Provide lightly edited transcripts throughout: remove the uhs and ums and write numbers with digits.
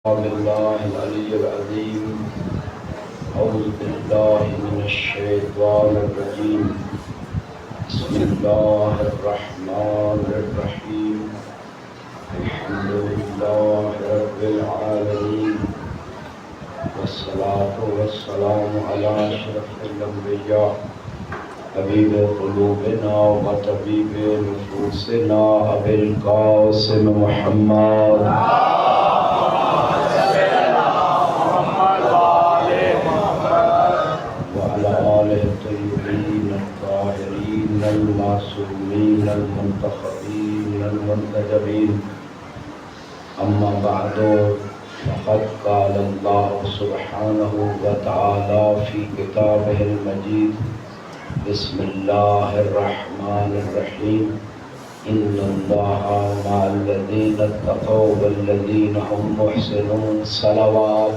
بالله العلي العظيم أعوذ بالله من الشيطان الرجيم بسم الله الرحمن الرحيم الحمد لله رب العالمين والصلاة والسلام على أشرف الأنبياء حبيب قلوبنا وطبيب نفوسنا أبي القاسم محمد المعصومين المنتخبين المنتجبين أما بعد فقد قال الله سبحانه وتعالى في كتابه المجيد بسم الله الرحمن الرحيم إن الله مع الذين اتقوا والذين هم محسنون صلوات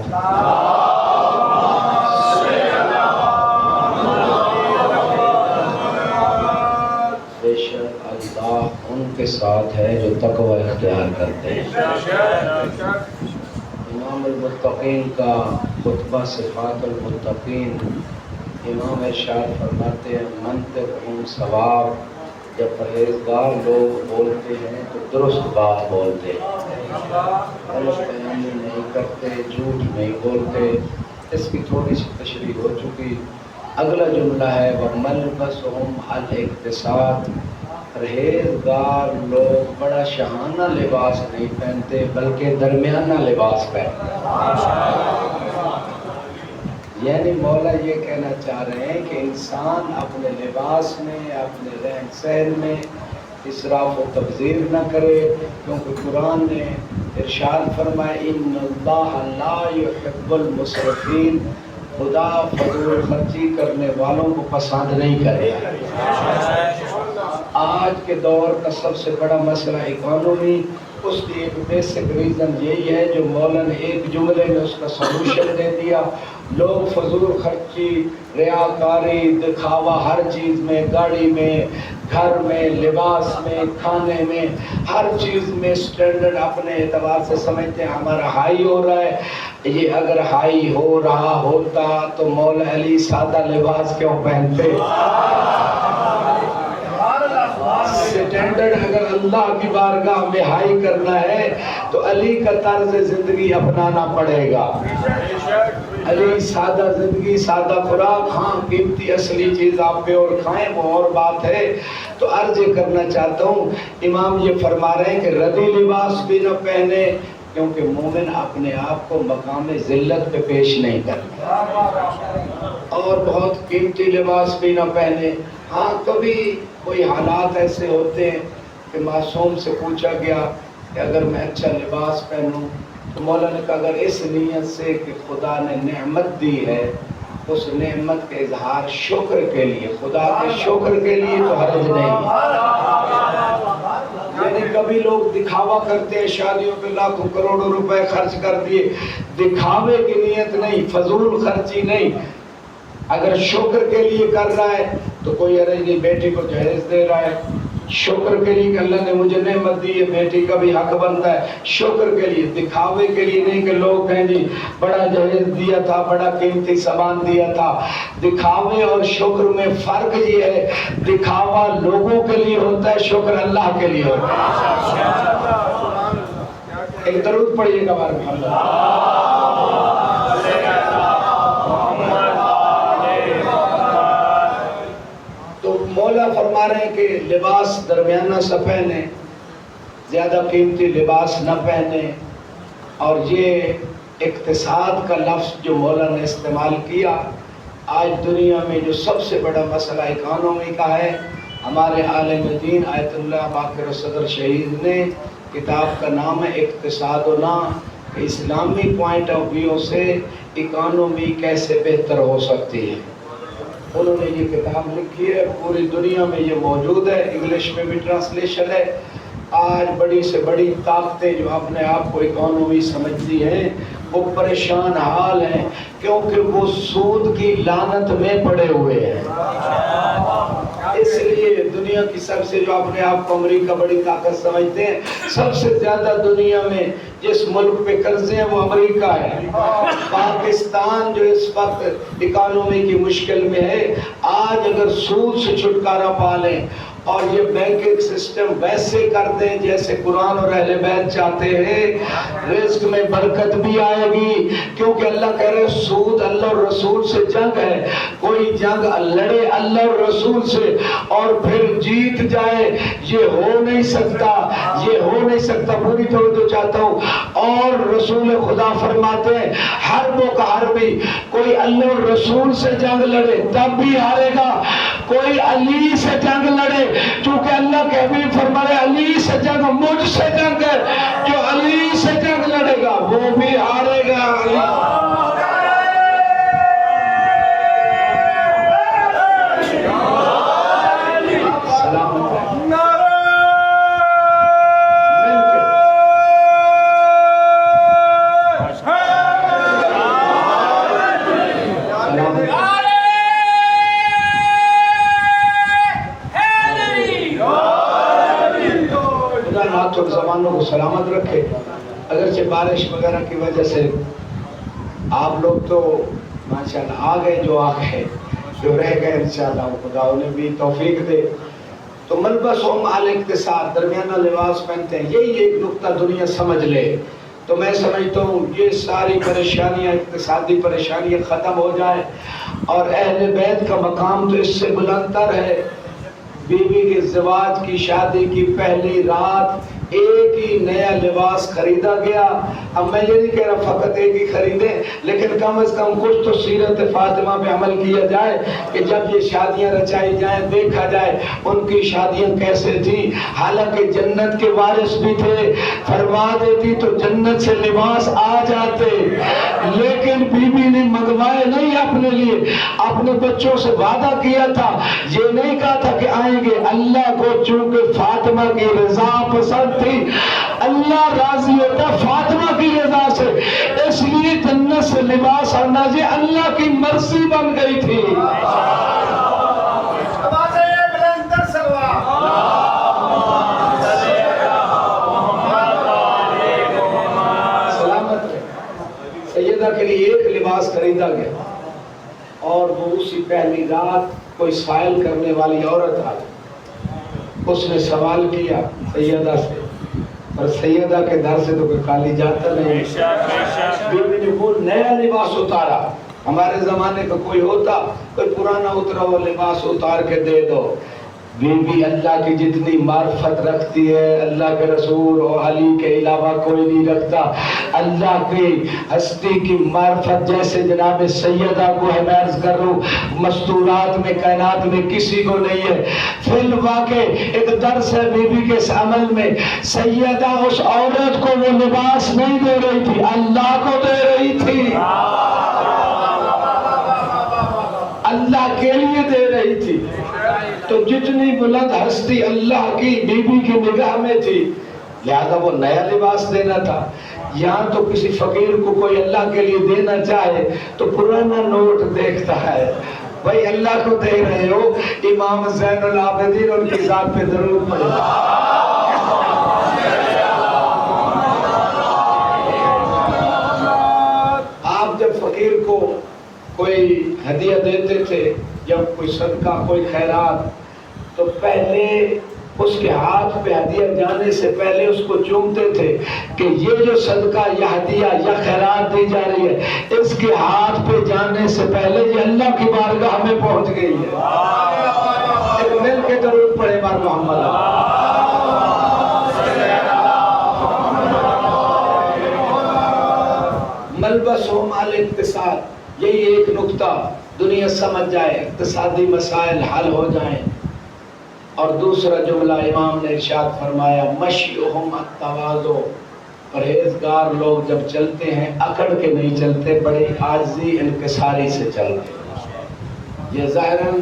ان کے ساتھ ہے جو تقوی اختیار کرتے ہیں۔ امام المتقین کا خطبہ صفات المتقین، امام ارشاد فرماتے ہیں منطقہم صواب، جب پرہیزگار لوگ بولتے ہیں تو درست بات بولتے ہیں، غلط بیانی نہیں کرتے، جھوٹ نہیں بولتے۔ اس کی تھوڑی سی تشریح ہو چکی۔ اگلا جملہ ہے وَمَلْبَسُهُمْ الْاِقْتِصَادُ، پرہیزگار لوگ بڑا شاہانہ لباس نہیں پہنتے بلکہ درمیانہ لباس پہنتے ہیں۔ یعنی مولا یہ کہنا چاہ رہے ہیں کہ انسان اپنے لباس میں، اپنے رہن سہن میں اسراف و تبذیر نہ کرے، کیونکہ قرآن نے ارشاد فرمایا ان اللہ لا يحب المسرفین، خدا فضول خرچی کرنے والوں کو پسند نہیں کرے۔ آج کے دور کا سب سے بڑا مسئلہ اکانومی، اس کی ایک بیسک ریزن یہی ہے جو مولا نے ایک جملے میں اس کا سلوشن دے دیا۔ لوگ فضول خرچی، ریاکاری، دکھاوا ہر چیز میں، گاڑی میں، گھر میں، لباس میں، کھانے میں، ہر چیز میں سٹینڈرڈ اپنے اعتبار سے سمجھتے ہیں ہمارا ہائی ہو رہا ہے۔ یہ اگر ہائی ہو رہا ہوتا تو مولا علی سادہ لباس کیوں پہنتے؟ سٹینڈرڈ اگر اللہ کی بارگاہ میں ہائی کرنا ہے تو علی کا طرز زندگی اپنانا پڑے گا۔ علی سادہ زندگی، سادہ خوراک، ہاں قیمتی اصلی چیز آپ پہ اور کھائیں وہ اور بات ہے۔ تو عرض کرنا چاہتا ہوں امام یہ فرما رہے ہیں کہ ردی لباس بھی نہ پہنے، کیونکہ مومن اپنے آپ کو مقام ذلت پہ پیش نہیں کرتا، اور بہت قیمتی لباس بھی نہ پہنے۔ ہاں کبھی کوئی حالات ایسے ہوتے ہیں کہ معصوم سے پوچھا گیا کہ اگر میں اچھا لباس پہنوں تو مولا نے کہا اگر اس نیت سے کہ خدا نے نعمت دی ہے، اس نعمت کے اظہار شکر کے لیے، خدا کے شکر کے لیے تو حرج نہیں۔ یعنی کبھی لوگ دکھاوا کرتے ہیں، شادیوں پہ لاکھوں کروڑوں روپے خرچ کر دیے، دکھاوے کی نیت نہیں، فضول خرچی نہیں۔ اگر شکر کے لیے کر رہا ہے تو کوئی عرض نہیں، بیٹی کو جہیز دے رہا ہے شکر کے لیے کہ اللہ نے مجھے نعمت دی ہے، بیٹی کا بھی حق بنتا ہے، شکر کے لیے، دکھاوے کے لیے نہیں کہ لوگ کہیں جی بڑا جہیز دیا تھا، بڑا قیمتی سامان دیا تھا۔ دکھاوے اور شکر میں فرق یہ ہے، دکھاوا لوگوں کے لیے ہوتا ہے، شکر اللہ کے لیے ہوتا ہے۔ ایک درود پڑھیے گا ہمارے محمد۔ مولا فرما رہے ہیں کہ لباس درمیانہ سا پہنے، زیادہ قیمتی لباس نہ پہنے۔ اور یہ اقتصاد کا لفظ جو مولا نے استعمال کیا، آج دنیا میں جو سب سے بڑا مسئلہ اکانومی کا ہے، ہمارے عالم دین آیت اللہ باقر صدر شہید نے کتاب کا نام ہے اقتصادنا، اسلامی پوائنٹ آف ویو سے اکانومی کیسے بہتر ہو سکتی ہے۔ انہوں نے یہ کتاب لکھی ہے، پوری دنیا میں یہ موجود ہے، انگلش میں بھی ٹرانسلیشن ہے۔ آج بڑی سے بڑی طاقتیں جو اپنے آپ کو اکانومی سمجھتی ہیں وہ پریشان حال ہیں، کیونکہ وہ سود کی لعنت میں پڑے ہوئے ہیں۔ اس لیے دنیا کی سب سے جو اپنے آپ کو امریکہ بڑی طاقت سمجھتے ہیں، سب سے زیادہ دنیا میں جس ملک پہ قرضے ہیں وہ امریکہ ہے. پاکستان جو اس وقت اکانومی کی مشکل میں ہے، آج اگر سود سے چھٹکارا پا لیں اور یہ بینکنگ سسٹم ویسے کر دیں جیسے قرآن اور اہل بیت چاہتے ہیں، رزق میں برکت بھی آئے گی. کیونکہ اللہ کہہ رہے سود اللہ اور رسول سے جنگ ہے. کوئی جنگ لڑے اللہ اور رسول سے اور پھر جیت جائے، یہ ہو نہیں سکتا، یہ ہو نہیں سکتا. پوری توجہ چاہتا ہوں. اور رسول خدا فرماتے ہیں حربوں کا حربی، کوئی اللہ اور رسول سے جنگ لڑے تب بھی ہارے گا، کوئی علی سے جنگ لڑے، چونکہ اللہ کے حبیب فرمائے علی سے جنگ مجھ سے جنگ ہے، جو علی سے جنگ لڑے گا وہ بھی ہارے گا. زبانوں کو سلامت رکھے. اگرچہ بارش وغیرہ کی وجہ سے آپ لوگ تو ماشاءاللہ آ گئے، جو آ گئے، جو رہ گئے انشاءاللہ خدا انہیں بھی توفیق دے. تو ملبسہم الاقتصاد، درمیانہ لباس پہنتے ہیں. یہی ایک نقطہ دنیا سمجھ لے تو میں سمجھتا ہوں یہ ساری پریشانیاں، اقتصادی پریشانیاں ختم ہو جائیں اور اہل بیت کا مقام تو اس سے بلند تر ہے. بیوی کے زواج کی شادی کی پہلی رات ایک ہی نیا لباس خریدا گیا. اب میں یہ نہیں کہہ رہا فقط ایک ہی خریدیں، لیکن کم از کم کچھ تو سیرت فاطمہ پہ عمل کیا جائے کہ جب یہ شادیاں رچائی جائیں دیکھا جائے ان کی شادیاں کیسے تھی. حالانکہ جنت کے وارث بھی تھے، فرما دیتی تو جنت سے لباس آ جاتے، لیکن بیوی نے منگوائے نہیں اپنے لیے. اپنے بچوں سے وعدہ کیا تھا، یہ نہیں کہا تھا کہ آئیں گے. اللہ کو چونکہ فاطمہ کی رضا پسند تھی، اللہ راضی ہوتا فاطمہ کی رضا سے، اس لیے جنت سے لباس آنا یہ اللہ کی مرضی بن گئی تھی. سلامت رہے. سیدہ کے لیے ایک لباس خریدا گیا اور وہ اسی پہلی رات کوئی سائل کرنے والی عورت آئی. اس نے سوال کیا سیدہ سے، اور سیدہ کے در سے تو کوئی خالی جاتا نہیں. بیوی نے وہ نیا لباس اتارا. ہمارے زمانے کا کوئی ہوتا کوئی پرانا اترا ہوا لباس اتار کے دے دو. بیوی اللہ کی جتنی معرفت رکھتی ہے اللہ کے رسول اور علی کے علاوہ کوئی نہیں رکھتا. اللہ کی ہستی کی معرفت جیسے جناب سیدہ کو ہے، میں عرض کر رہا ہوں مستورات میں کائنات میں کسی کو نہیں ہے. فی الواقع ایک درس ہے بیوی کے اس عمل میں. سیدہ اس عورت کو وہ لباس نہیں دے رہی تھی، اللہ کو دے رہی تھی، اللہ کے لیے دے رہی تھی. تو جتنی بلند ہستی اللہ کی بیوی کی نگاہ میں تھی، لہذا وہ نیا لباس دینا تھا. یہاں تو کسی فقیر کو کوئی اللہ کے لیے دینا چاہے تو پرانا نوٹ دیکھتا ہے. بھائی اللہ کو دے رہے ہو، امام زین العابدین ان کی ذات پہ درود پڑھے. آپ جب فقیر کو کوئی ہدیہ دیتے تھے، جب کوئی صدقہ کوئی خیرات، تو پہلے اس کے ہاتھ پہ ہدیہ جانے سے پہلے اس کو چومتے تھے کہ یہ جو صدقہ یا ہدیہ یا خیرات دی جا رہی ہے اس کے ہاتھ پہ جانے سے پہلے یہ اللہ کی بارگاہ میں پہنچ گئی ہے. ایک مل کے درود پڑھے بار محمد. ملبسہم الاقتصاد، یہی ایک نقطہ دنیا سمجھ جائے، اقتصادی مسائل حل ہو جائیں. اور دوسرا جملہ امام نے ارشاد فرمایا مشیہم التواضع، پرہیزگار لوگ جب چلتے ہیں اکڑ کے نہیں چلتے، بڑی عاجزی انکساری سے چلتے ہیں. یہ ظاہراً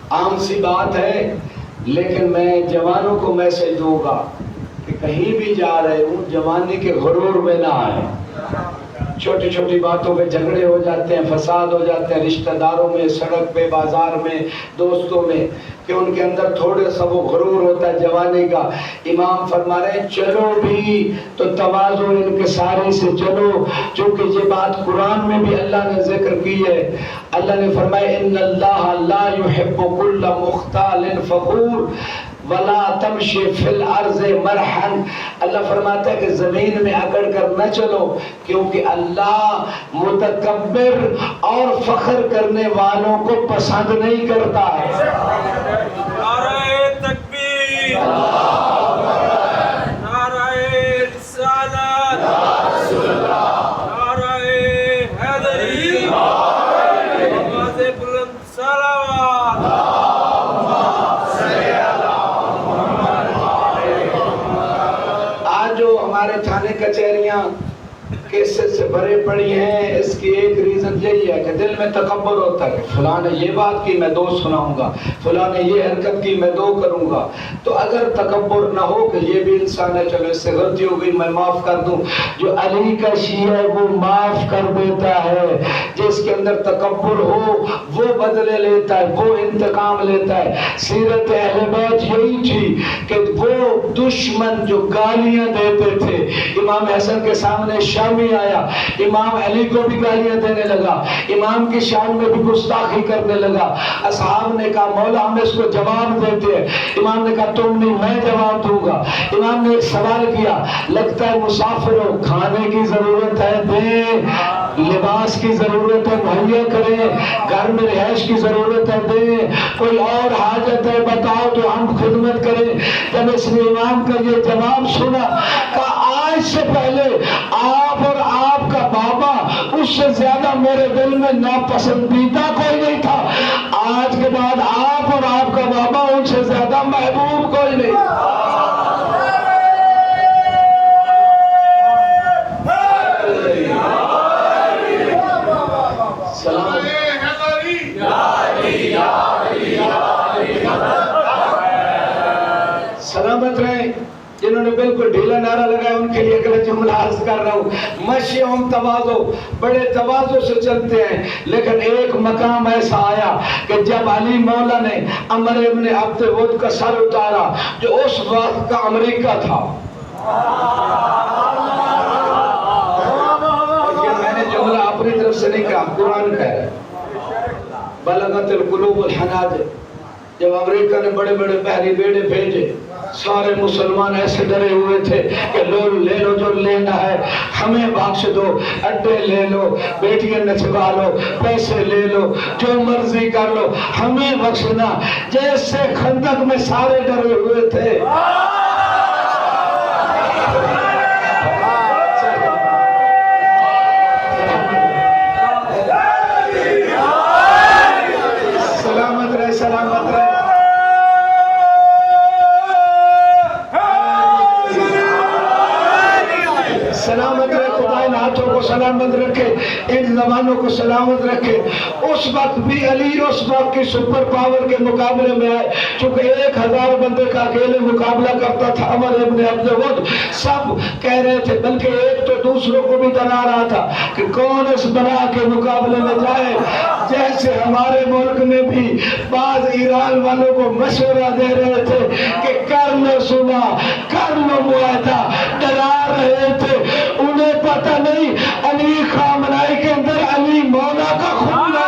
عام سی بات ہے، لیکن میں جوانوں کو میسج دوں گا کہ کہیں بھی جا رہے ہوں جوانی کے غرور میں نہ آئیں. چھوٹی چھوٹی باتوں پہ جھگڑے ہو جاتے ہیں، فساد ہو جاتے ہیں، رشتہ داروں میں، سڑک پہ، بازار میں، دوستوں میں. کہ ان کے اندر تھوڑا سا وہ غرور ہوتا ہے جوانی کا. امام فرما رہے ہیں چلو بھی تو تواضع انکساری سے چلو، چونکہ یہ بات قرآن میں بھی اللہ نے ذکر کی ہے. اللہ نے فرمایا ان اللہ لا يحب كل مختال فخور ولا تمشي في الارض مرحا. اللہ فرماتا ہے کہ زمین میں اکڑ کر نہ چلو، کیونکہ اللہ متکبر اور فخر کرنے والوں کو پسند نہیں کرتا ہے. نعرہ تکبیر، نعرہ رسالت، نعرہ حیدری، آواز بلند صلوات. آج جو ہمارے تھانے کچہریاں کیسز سے بھرے پڑی ہیں، اس کی ایک ریزن یہی ہے کہ دل میں تکبر ہوتا ہے کہ فلاں نے یہ بات کی میں 2 سناؤں گا، فلاں نے یہ حرکت کی میں 2 کروں گا. تو اگر تکبر نہ ہو کہ یہ بھی انسان ہے، چلو اس سے غلطی ہو گئی میں معاف کر دوں. جو علی کا شیعہ ہے وہ معاف کر دیتا ہے. جس کے اندر تکبر ہو وہ بدلے لیتا ہے، وہ انتقام لیتا ہے. سیرت اہل بیت یہی تھی کہ وہ دشمن جو گالیاں دیتے تھے، امام حسن کے سامنے شامی آیا، امام علی کو بھی گالیاں دینے لگا، امام کی شان میں بھی گستاخی کرنے لگا. اصحاب نے کہا مولا ہم اس کو جواب دیتے ہیں. امام نے کہا تم نہیں میں جواب دوں گا. امام نے ایک سوال کیا، لگتا ہے مسافر ہو، کھانے کی ضرورت ہے دیں، لباس کی ضرورت ہے مہیا کریں، گھر میں رہائش کی ضرورت ہے دیں، کوئی اور حاجت ہے بتاؤ تو ہم خدمت کریں. جب اس نے امام کا یہ جواب سنا کہ آج سے پہلے آپ اور آپ کا بابا اس سے زیادہ میرے دل میں ناپسندیدہ کوئی نہیں تھا، آج کے بعد آپ اور آپ کا بابا ان سے زیادہ محبوب کوئی نہیں. سلامت رہیں. جنہوں نے بالکل ڈھیلا نعرہ لگایا ان کے لیے اگلا جملہ عرض کر رہا ہوں. مشیہم تواضع، بڑے تواضع سے چلتے ہیں، لیکن ایک مقام ایسا آیا کہ جب علی مولا نے عمر ابن عبد ود کا سر اتارا جو اس وقت کا امریکہ تھا. میں نے جملہ اپنی طرف سے نہیں کہا، قرآن کہہ رہا ہے. بلغت القلوب الحناجر. جب امریکہ نے بڑے بڑے بحری بیڑے بھیجے، سارے مسلمان ایسے ڈرے ہوئے تھے کہ لے لو جو لینا ہے، ہمیں بخش دو، اڈے لے لو، بیٹیاں نچوا لو، پیسے لے لو، جو مرضی کر لو، ہمیں بخشنا. جیسے خندق میں سارے ڈرے ہوئے تھے. سلامت رہے، سلامت رہے. سلامت رہے. خدا ان ہاتھوں کو سلامت رکھے، ان زبانوں کو سلامت رکھے. اس وقت بھی علی اس وقت کی سپر پاور کے مقابلے میں آئے، چونکہ 1000 بندے کا اکیلے مقابلہ کرتا تھا عمر ابن عبد ود. سب کہہ رہے تھے، بلکہ ایک تو دوسروں کو بھی ڈرا رہا تھا کہ کون اس بلا کے مقابلے میں جائے. جیسے ہمارے ملک میں بھی بعض ایران والوں کو مشورہ دے رہے تھے کہ کر لو صلح، کر لو معاہدہ، ڈرا رہے تھے. انہیں پتہ نہیں علی خامنائی کے اندر علی مولا کا خون ہے.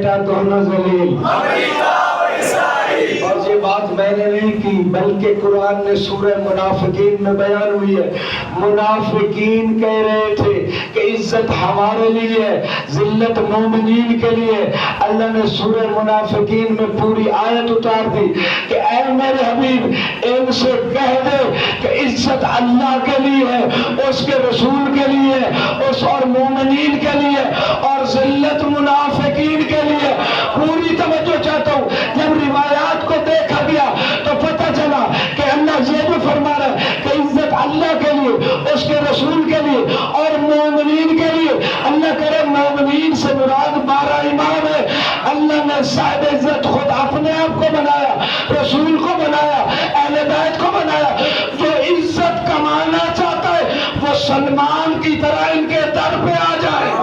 بیٹا دونوں ذلیل. اور یہ بات میں نے نہیں کی بلکہ قرآن نے سورہ منافقین میں بیان ہوئی ہے. منافقین کہہ رہے تھے کہ عزت ہمارے لیے ہے، ذلت مومنین کے لیے. اللہ نے سورہ منافقین میں پوری آیت اتار دی کہ اے میرے حبیب ان سے کہہ دے کہ عزت اللہ کے لیے ہے، اس کے رسول کے لیے، اس اور مومنین کے لیے، اور ذلت منافقین کے لیے. پوری توجہ چاہتا ہوں. جب روایات کو دیکھا گیا تو پتہ چلا کہ اللہ یہ بھی فرما رہا ہے کہ عزت اللہ کے لیے، اس کے رسول کے لیے اور مومنین کے لیے. اللہ کرے مومنین سے مراد 12 امام ہے. اللہ نے صاحب عزت خود اپنے آپ کو بنایا، رسول کو بنایا، اہل بیت کو بنایا. جو عزت کمانا چاہتا ہے وہ سلمان کی طرح ان کے در پہ آ جائے.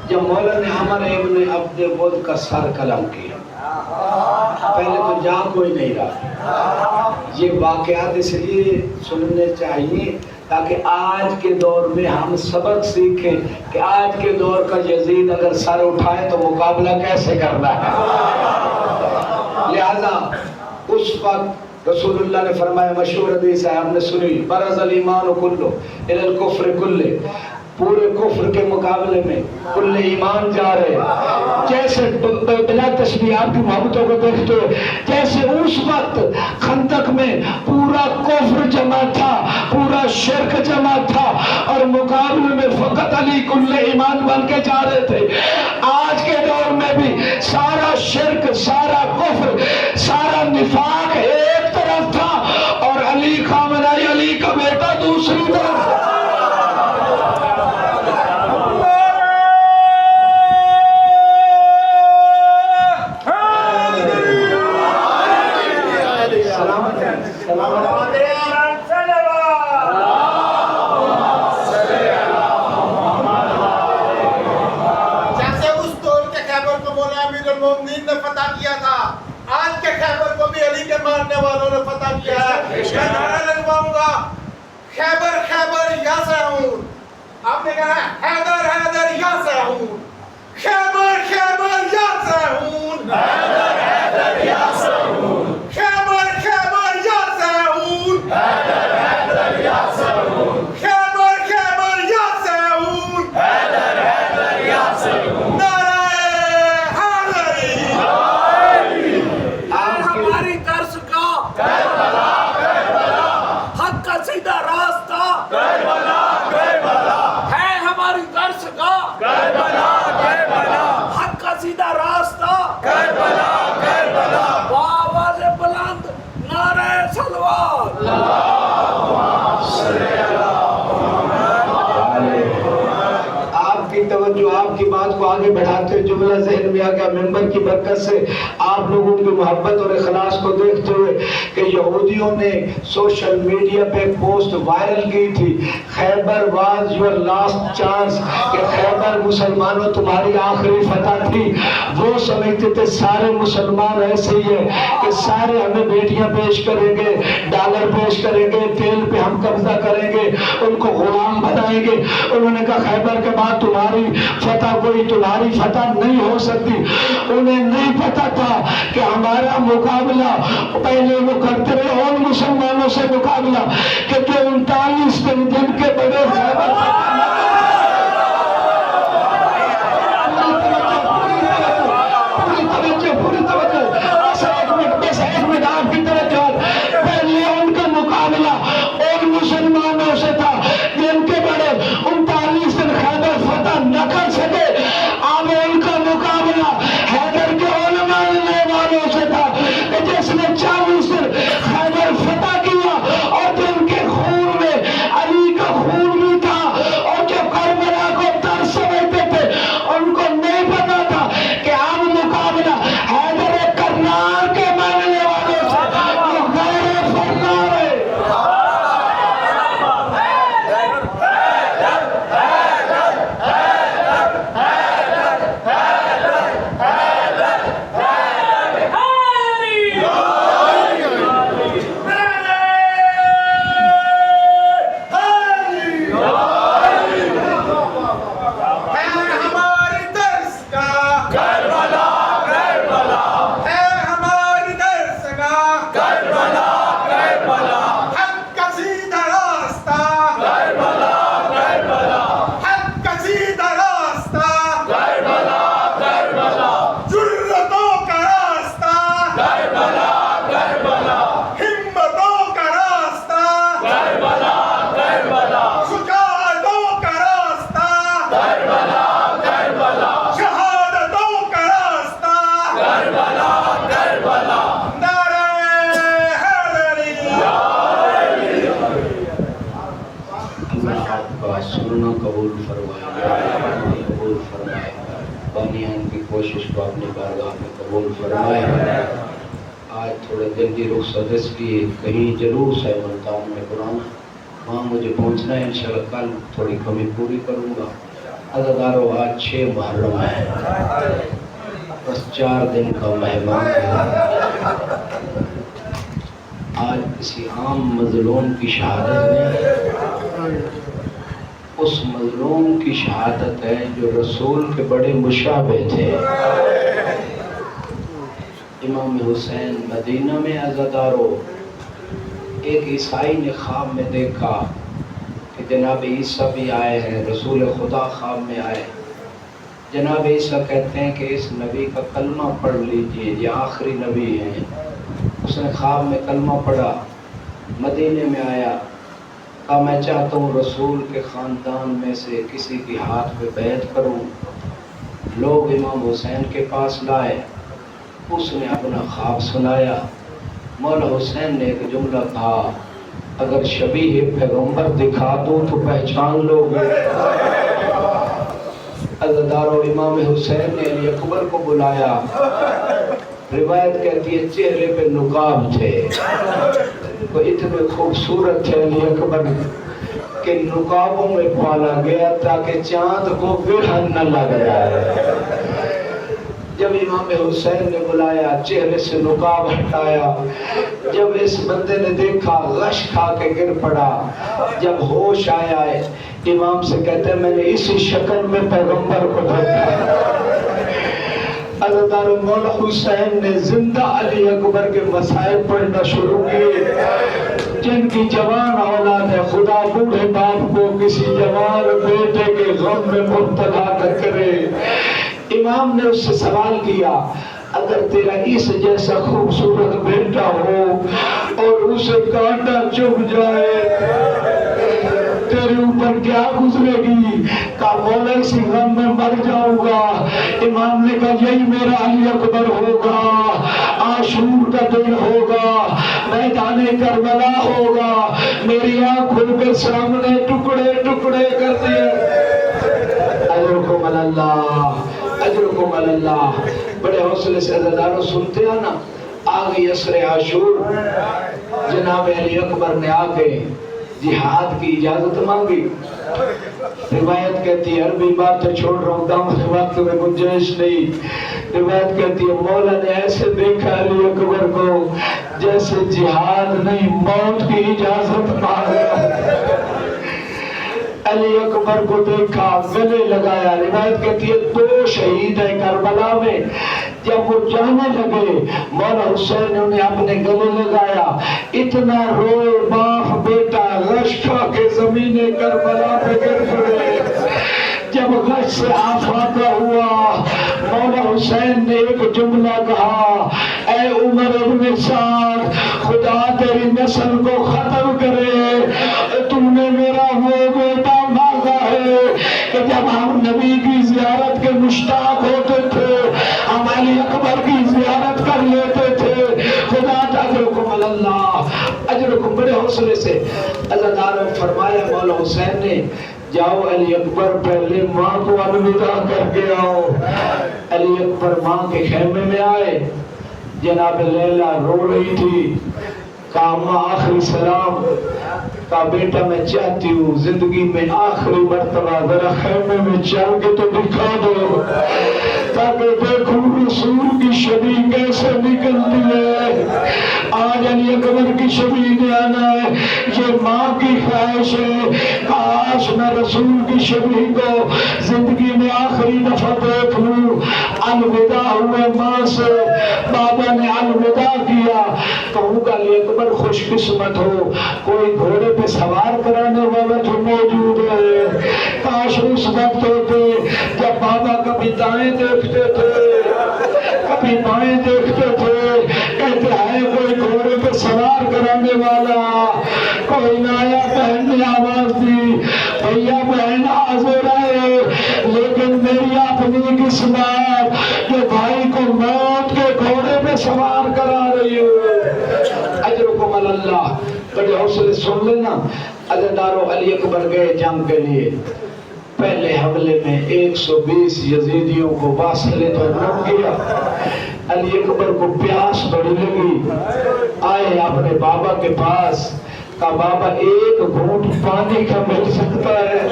جب مولانا عمر ابن عبد ود کا سر قلم کیا، پہلے تو جہاں کوئی نہیں رہا. یہ واقعات اس لیے سننے چاہیے تاکہ آج کے دور میں ہم سبق سیکھیں کہ آج کے دور کا یزید اگر سر اٹھائے تو مقابلہ کیسے کرنا ہے. لہذا اس وقت رسول اللہ نے فرمایا، مشہور حدیث ہے آپ نے سنی، برز الایمان کلو الی الکفر کلے، پورے کفر کے مقابلے میں کل ایمان جا رہے. جیسے بلا تشبیہ آپ کی محبتوں کو دیکھتے ہوئے، جیسے اس وقت خندق میں پورا کفر جمع تھا، پورا شرک جمع تھا اور مقابلے میں فقط علی کل ایمان بن کے جا رہے تھے. آج کے دور میں بھی سارا شرک، سارا کفر، سارا نفاق ایک طرف تھا اور علی خامنہئی، علی کا بیٹا دوسری طرف تھا. خیبر خیبر یا سہون، آپ نے کہا حیدر حیدر یا سہون، خیبر خیبر یا سہون، حیدر حیدر یا سہون، خیبر خیبر یا سہون، حیدر حیدر یا سہون، خیبر خیبر یا سہون، حیدر حیدر یا سہون. نعرہ حیدری. ہماری درس کا کربلا کربلا، حق کا سیدھا راستہ کربلا کربلا ہے. ہماری درس کا کربلا کربلا، حق کا سیدھا راستہ کربلا کربلا. بآواز بلند نعرہ صلوات. آپ کی توجہ، آپ کی بات کو آگے بڑھاتے ہوئے جملہ ذہن میں آ گیا ممبر کی برکت سے، آپ لوگوں کی محبت اور اخلاص کو دیکھتے ہوئے کہ یہودیوں نے سوشل میڈیا پہ پوسٹ وائرل کی تھی، خیبر واز یور لاسٹ چانس، کہ خیبر مسلمانوں تمہاری آخری فتح تھی. وہ سمجھتے تھے سارے مسلمان ایسے ہی ہیں کہ سارے ہمیں بیٹیاں پیش کریں گے، ڈالر پیش کریں گے، تیل پہ ہم قبضہ کریں گے، ان کو غلام بنائیں گے. انہوں نے کہا خیبر کے بعد تمہاری فتح کوئی تمہاری فتح نہیں ہو سکتی. انہیں نہیں پتا تھا کہ ہمارا مقابلہ پہلے وہ کرتے رہے اور مسلمانوں سے مقابلہ کہ 39 دن کے بڑے خیبر پوری توجہ بس ایک منٹ آپ کی توجہ. پہلے ان کا مقابلہ اور مسلمانوں سے تھا جن کے بڑے 39 دن خیبر فتح نہ کر سکے. اب ان کا مقابلہ حیدر کے علماء والوں سے تھا کہ جس نے 40 دن خیبر فتح کیا اور جن کے خون میں علی کا خون بھی تھا اور جو کربلا کوشش کو اپنی بارگاہ میں قبول فرمائے۔ آج تھوڑے دن کی رخصت اس لیے کہیں جلوس ہے ملتان میں قرآن، وہاں مجھے پہنچنا ہے، انشاءاللہ کل تھوڑی کمی پوری کروں گا۔ عزادارو آج 6 محرم ہے، بس 4 دن کا مہمان ہے۔ آج کسی عام مظلوم کی شہادت نہیں، اس مظلوم کی شہادت ہے جو رسول کے بڑے مشابہ تھے۔ امام حسین مدینہ میں عزادارو ایک عیسائی نے خواب میں دیکھا کہ جناب عیسیٰ بھی آئے ہیں، رسول خدا خواب میں آئے۔ جناب عیسیٰ کہتے ہیں کہ اس نبی کا کلمہ پڑھ لیجئے، یہ آخری نبی ہیں۔ اس نے خواب میں کلمہ پڑھا، مدینے میں آیا، کہا میں چاہتا ہوں رسول کے خاندان میں سے کسی کی ہاتھ پہ بیعت کروں۔ لوگ امام حسین کے پاس لائے، اس نے اپنا خواب سنایا۔ مولا حسین نے ایک جملہ کہا، اگر شبیہ پیغمبر دکھا دوں تو پہچان لو گے۔ عزادارو امام حسین نے علی اکبر کو بلایا، روایت کہتی ہے چہرے پہ نقاب تھے، وہ اتنے خوبصورت تھے علی اکبر کہ نقابوں میں پالا گیا تاکہ چاند کو گرہن نہ لگ جائے۔ جب امام حسین نے بلایا، چہرے سے نقاب ہٹایا، جب اس بندے نے دیکھا غش کھا کے گر پڑا۔ جب ہوش آیا ہے امام سے کہتے ہیں میں نے اسی شکل میں پیغمبر کو دیکھا۔ عزادارو مولا حسین نے زندہ علی اکبر کے مسائل پڑھنا شروع کیے۔ جن کی جوان اولاد ہے، خدا بوڑھے باپ کو کسی جوان بیٹے کے غم میں مبتلا نہ کرے۔ امام نے اس سے سوال کیا، اگر تیرا اس جیسا خوبصورت بیٹا ہو اور اسے کانٹا چبھ جائے تیرے اوپر کیا گزرے گی؟ کہا مولا اسی غم میں مر جاؤں گا۔ امام نے کہا یہی میرا علی اکبر ہوگا، عاشور کا دن ہوگا، میدان کربلا ہوگا، میری آنکھوں کے سامنے ٹکڑے ٹکڑے کر دیے۔ اجرکم اللہ، اجرکم اللہ۔ بڑے حوصلے سے عزادارو سنتے ہیں نا، آگئی عصر عاشور، جناب علی اکبر نے آ کے جہاد کی اجازت مانگی۔ روایت کہتی ہے، عربی بات تو چھوڑ رہا ہوں، دامن وقت میں گنجائش نہیں۔ روایت کہتی ہے مولا نے ایسے دیکھا علی اکبر کو جیسے جہاد نہیں موت کی اجازت مانگ رہا۔ علی اکبر کو دیکھا، گلے لگایا۔ روایت کہتی ہے 2 شہید ہیں کربلا میں، جب وہ جانے لگے مولا حسین نے انہیں اپنے گلے لگایا۔ اتنا روئے باپ بیٹا، غش کھا کے زمین کربلا پہ گر پڑے۔ جب غش سے آفاقہ ہوا، مولا حسین نے ایک جملہ کہا، اے عمر ابن سعد، خدا تیری نسل کو ختم کرے، تم نے میرا وہ بیٹا مانگا ہے کہ جب ہم نبی کی زیارت کے مشتاق ہوتے تھے ہم علی اکبر کی زیارت کر لیتے تھے۔ خدا اجرکم اللہ، اجرکم۔ بڑے حوصلے سے عزادارو فرمایا مولا حسین نے، جاؤ علی اکبر پہلے ماں کو الوداع کر کے آؤ۔ علی اکبر ماں کے خیمے میں آئے، جناب لیلا رو رہی تھی۔ کہا ماں آخری سلام۔ کہا بیٹا میں چاہتی ہوں زندگی میں آخری مرتبہ ذرا خیمے میں چل کے تو دکھا دو تاکہ دیکھوں رسول کی شبی کیسے نکلتی ہے۔ آج علی اکبر کی شبی نے آنا ہے، یہ ماں کی خواہش ہے، کاش میں رسول کی شبی کو زندگی میں آخری دفعہ دیکھ لوں۔ الوداع ہوئے ماں سے، بابا نے الوداع کیا۔ کہوں گا علی اکبر خوش قسمت ہو، کوئی گھوڑے پہ سوار کرانے والا تو موجود ہے۔ کاش اس وقت ہوتے جب بابا کبھی دائیں دیکھتے تھے کبھی بائیں دیکھتے تھے، کہتے ہیں کوئی گھوڑے پہ سوار کرانے والا، کوئی نایا بہن نے آواز دی، بھیا بہن حاضر ہے، لیکن میری اپنی قسمت کہ بھائی کو موت کے گھوڑے پہ سوار کرا رہی ہے۔ اجرکم اللہ۔ بڑے حوصلے سن لینا۔ عزادارو علی اکبر گئے جنگ کے لیے، پہلے حملے میں 120 یزیدیوں کو واصل جہنم کیا۔ علی اکبر کو پیاس بڑی لگی، آئے اپنے بابا کے پاس، کہا بابا ایک گھونٹ پانی کا مل سکتا ہے؟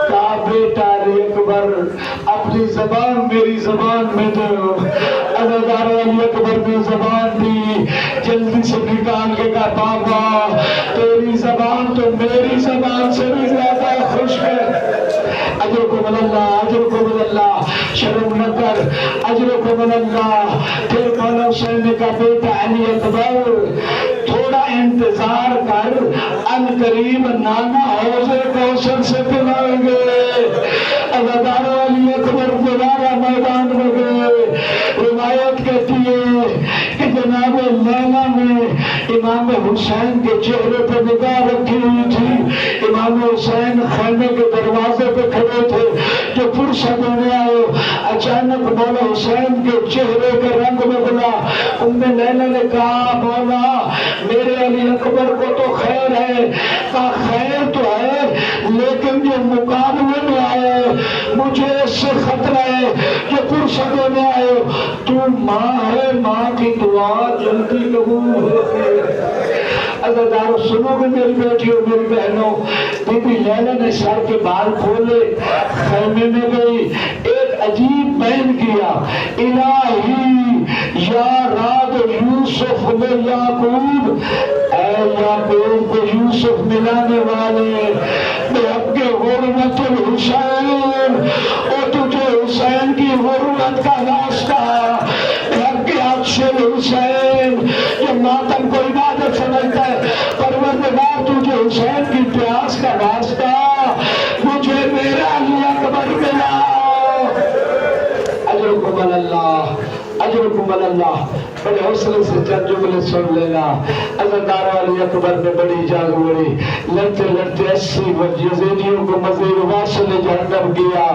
کہا بیٹا علی اکبر اپنی زبان میری زبان میں دو۔ عزادار علی اکبر نے زبان دی، جلدی سے نکال کے کہا بابا تیری زبان تو میری زبان سے بھی زیادہ خشک ہے۔ اجرکم اللہ، اجرکم اللہ، شرم نہ کر، اجرکم اللہ۔ پھر مولا حسین نے کہا بیٹا علی اکبر تھوڑا انتظار کر، ان قریب نانا حوض کوثر سے پلائیں گے۔ عزادار علی اکبر دوبارہ میدان میں گئے۔ روایت کہتی ہے کہ جناب لیلا نے امام حسین کے چہرے پر نگاہ رکھی ہوئی تھی۔ امام حسین خیمے کے دروازے پہ کھڑے تھے، جو فرصت ہونے آئے اچانک مولا حسین کے چہرے کے رنگ بدلا۔ ام لیلا نے کہا مولا میرے علی اکبر کو تو خیر ہے۔ کہا خیر تو ہے لیکن جو مقابلے میں آئے مجھے اس سے خطرہ ہے جو فرصت ہونے آئے۔ تو ماں ہے، ماں کی دعا جلدی قبول ہوتی ہے۔ عزادارو سنو گے میری بیٹیوں میری بہنوں، بی بی لیلا نے سر کے بال کھولے، خیمے میں گئی، ایک عجیب بیان کیا، الہی یا راد یوسف میں یعقوب، اے یعقوب کو یوسف ملانے والے، بحق غربت الحسین، اور تجھے حسین کی غربت کا واسطہ، بحق عطش الحسین، جو ماتم کو عبادت سمجھتا ہے، پروردگار تجھے حسین کی پیاس کا واسطہ، مجھے میرا علی اکبر ملا۔ اجرکم اللہ، اجرکم اللہ۔ بڑے حوصلے سے چند جملے سن لینا۔ عزادار علی اکبر نے بڑی جان لڑی، لڑتے لڑتے 80 یزیدیوں کو مزید واصل جہنم کیا۔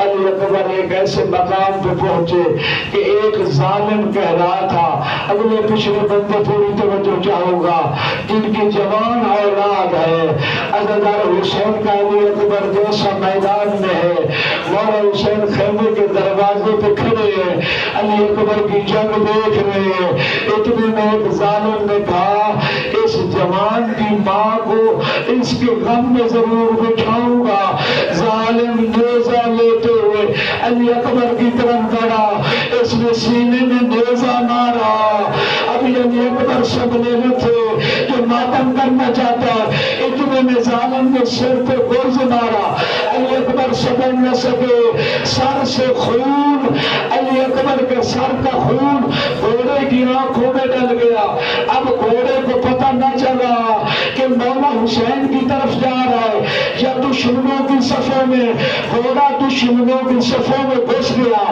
علی اکبر ایک ایسے مقام پہ پہنچے کہ ایک ظالم کہہ رہا تھا، اگلے پچھلے بندے تھوڑی توجہ چاہوں گا، جن کی جوان اولاد ہے۔ عزادار حسین کا علی اکبر جیسا میدان میں ہے، مولا حسین خیمے کے دروازے پہ کھڑے ہیں، علی اکبر کی جنگ دیکھ رہے ہیں۔ اتنے میں ایک ظالم نے کہا اس جوان کی ماں کو اس کے غم میں ضرور بٹھاؤں گا۔ ظالم نیزہ لیتے ہوئے علی اکبر کی طرف بڑھا، اس نے سینے میں نیزہ مارا۔ ابھی علی اکبر سنبھلے نہ تھے جو ماتم کرنا چاہتا، اتنے میں ظالم نے سر پہ گرز مارا، علی اکبر سنبھل نہ سکے، سر سے خون، علی اکبر کے سر کا خون گھوڑے کی آنکھوں میں ڈل گیا۔ اب گھوڑے کو پتہ نہ چلا کہ مولا حسین کی طرف جا رہا ہے یا دشمنوں کی صفوں میں، گھوڑا دشمنوں کی صفوں میں گھس گیا۔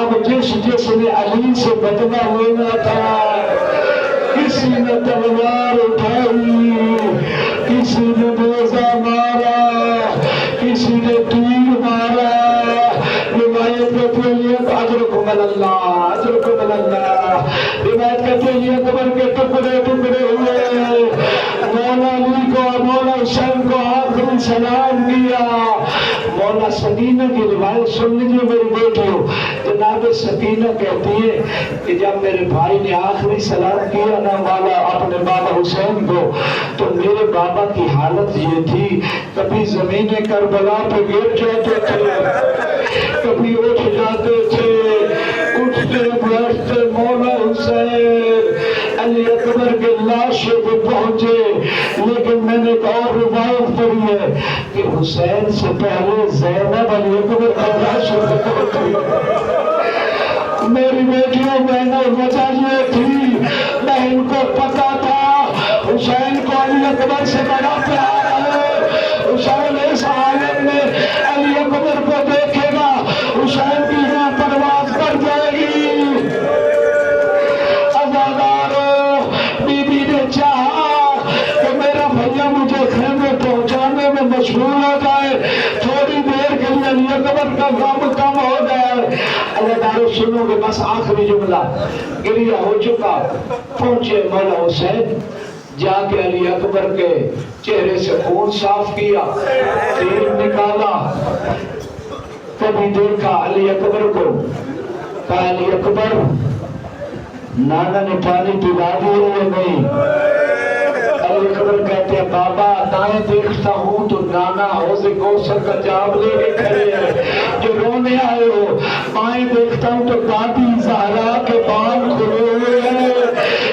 اب جس نے علی سے بدلہ لینا تھا، کسی نے تلوار اٹھائی، کسی نے نیزہ مارا، کسی نے تیر مارا۔ روایت کہتی ہے اجرکم اللہ، اجرکم اللہ۔ روایت کہتی ہے علی اکبر کے ٹکڑے ٹکڑے ہوئے، مولا علی کو مولا حسین کو آخری سلام کیا۔ مولا سکینہ کی روایت سن لیجیے میری بیٹیوں، جناب سکینہ کہتی ہے کہ جب میرے بھائی نے آخری سلام کیا نا مولا اپنے بابا حسین کو، تو میرے بابا کی حالت یہ تھی، کبھی زمین کربلا پہ گر جاتے تھے، کبھی اٹھ جاتے تھے، اٹھتے بیٹھتے مولا حسین علی اکبر کے لاشے پہ پہنچے۔ لیکن میں نے ایک اور روایت پڑھی ہے کہ حسین سے پہلے زینب علی اکبر کے لاشے پہ پہنچی۔ میری بیٹیوں بہنوں وجہ یہ تھی، بہن کو پتا تھا حسین کو علی اکبر سے بڑا پیار ہے، حسین اس عالم میں علی اکبر کو دیکھے گا، حسین کی راہ پرواز کر جائے گی۔ عزادارو بی بی نے چاہا کہ میرا بھیا مجھے خیمے پہنچانے میں مشغول ہو جائے، تھوڑی دیر کے لیے علی اکبر کا غم کم ہو جائے۔ عزادارو سنو گے بس آخری جملہ، گریہ ہو چکا، پہنچے مولا حسین، جا کے علی اکبر کے چہرے سے خون صاف کیا، تیل نکالا، کبھی دیکھا علی اکبر کو، کہا علی اکبر نانا نے پانی پلا دیا یا نہیں؟ علی اکبر کہتے ہیں بابا دائیں دیکھتا ہوں تو نانا حوض کوثر کا جام لے کے کھڑے ہیں جو رونے آئے ہو، بائیں دیکھتا ہوں تو دادی زہرا کے بال کھلے ہوئے ہیں۔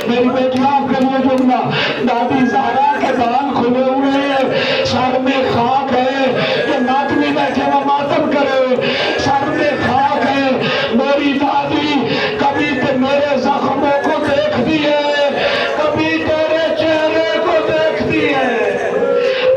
میری بیٹی آپ کے لیے جملہ، دادی زہرا کے بال کھلے ہوئے ہیں، سر میں خاک ہے، جو ماتمی بیٹھے وہ ماتم کرے، سر میں خاک ہے، میری دادی کبھی تو میرے زخموں کو دیکھتی ہے، کبھی تیرے چہرے کو دیکھتی ہے۔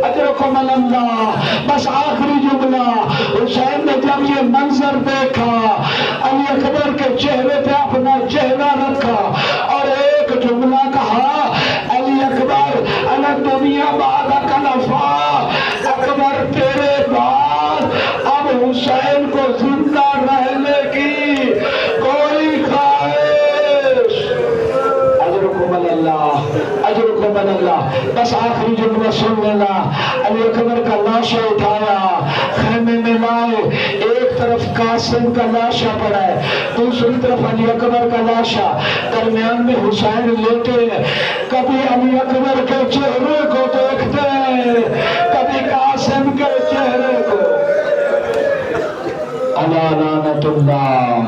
اجرکم اللہ۔ بس آخری جملہ، حسین نے جب یہ منظر دیکھا علی اکبر کے چہرے پہ اپنا چہرہ رکھا اور ایک جملہ کہا، علی اکبر انا دنیا بعد کلفا، اکبر تیرے بعد اب حسین کو زندہ رہنے کی کوئی خواہش۔ اجرکم اللہ، اجرکم اللہ۔ بس آخری جملہ سن لینا، علی اکبر کا لاشا اٹھایا، خیمے میں لائے، ایک طرف قاسم کا لاشا پڑا ہے، دوسری طرف علی اکبر کا لاشا، درمیان میں حسین لیٹے ہیں۔ کبھی علی اکبر کے چہرے کو دیکھتے ہیں، کبھی قاسم کے چہرے کو۔ علی لعنت اللہ۔